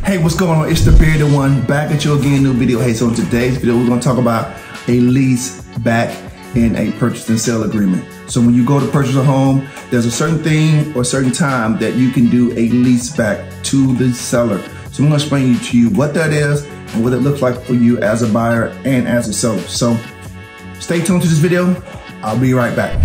Hey, what's going on? It's the Bearded One back at you again, new video. Hey, so in today's video, we're gonna talk about a lease back in a purchase and sale agreement. So when you go to purchase a home, there's a certain thing or certain time that you can do a lease back to the seller. So I'm gonna explain to you what that is and what it looks like for you as a buyer and as a seller. So stay tuned to this video. I'll be right back.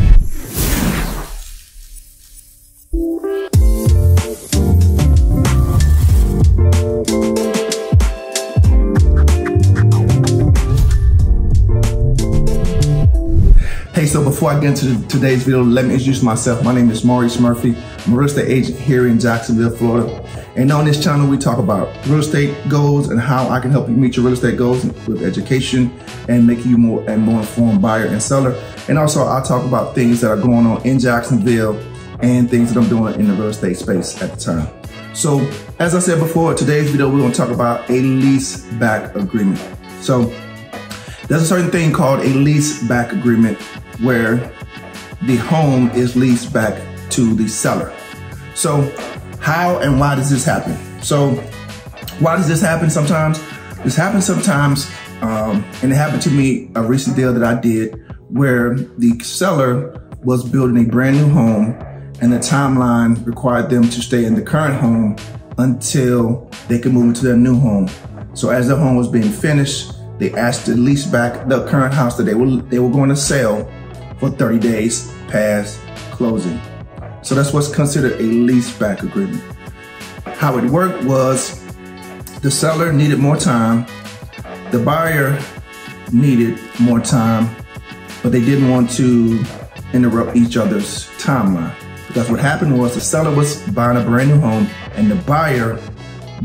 Hey, so before I get into today's video, let me introduce myself. My name is Maurice Murphy. I'm a real estate agent here in Jacksonville, Florida. And on this channel, we talk about real estate goals and how I can help you meet your real estate goals with education and make you more informed buyer and seller. And also I'll talk about things that are going on in Jacksonville and things that I'm doing in the real estate space at the time. So as I said before, today's video, we're gonna talk about a lease back agreement. So there's a certain thing called a lease back agreement where the home is leased back to the seller. So how and why does this happen? So why does this happen sometimes? This happens sometimes, and it happened to me, a recent deal that I did where the seller was building a brand new home and the timeline required them to stay in the current home until they could move into their new home. So as the home was being finished, they asked to lease back the current house that they were going to sell for 30 days past closing. So that's what's considered a lease back agreement. How it worked was the seller needed more time, the buyer needed more time, but they didn't want to interrupt each other's timeline. Because what happened was the seller was buying a brand new home and the buyer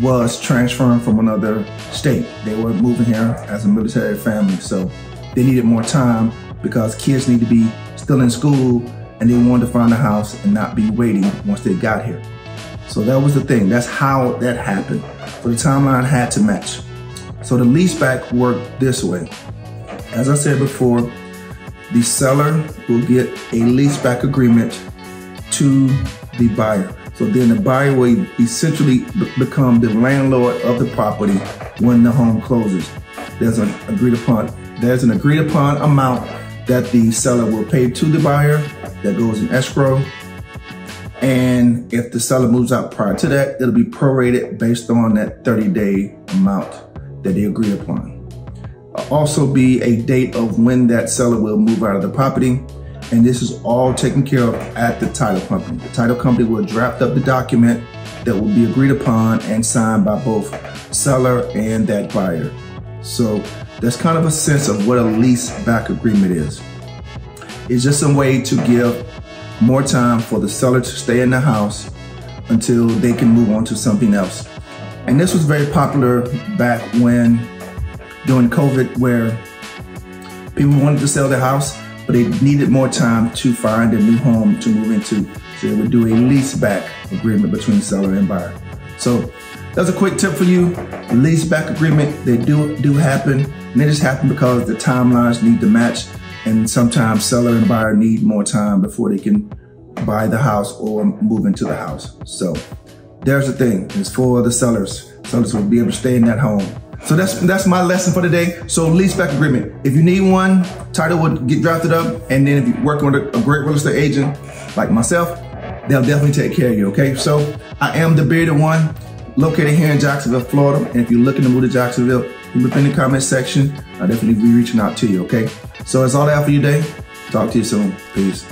was transferring from another state. They were moving here as a military family, so they needed more time because kids need to be still in school and they wanted to find a house and not be waiting once they got here. So that was the thing. That's how that happened. So the timeline had to match. So the lease back worked this way. As I said before, the seller will get a lease back agreement to the buyer. So then the buyer will essentially become the landlord of the property when the home closes. There's an agreed upon amount that the seller will pay to the buyer that goes in escrow. And if the seller moves out prior to that, it'll be prorated based on that 30-day amount that they agreed upon. Also be a date of when that seller will move out of the property. And this is all taken care of at the title company. The title company will draft up the document that will be agreed upon and signed by both seller and that buyer. So that's kind of a sense of what a lease back agreement is. It's just some way to give more time for the seller to stay in the house until they can move on to something else. And this was very popular back when, during COVID, where people wanted to sell their house, but they needed more time to find a new home to move into. So they would do a lease back agreement between seller and buyer. So that's a quick tip for you. Lease back agreement, they do happen. And they just happen because the timelines need to match. And sometimes seller and buyer need more time before they can buy the house or move into the house. So there's the thing, it's for the sellers. Sellers will be able to stay in that home. So that's my lesson for today. So lease back agreement. If you need one, title will get drafted up. And then if you work with a great real estate agent like myself, they'll definitely take care of you, okay? So I am the Bearded One, located here in Jacksonville, Florida. And if you're looking to move to Jacksonville, leave it in the comment section. I'll definitely be reaching out to you, okay? So that's all I have for you today. Talk to you soon. Peace.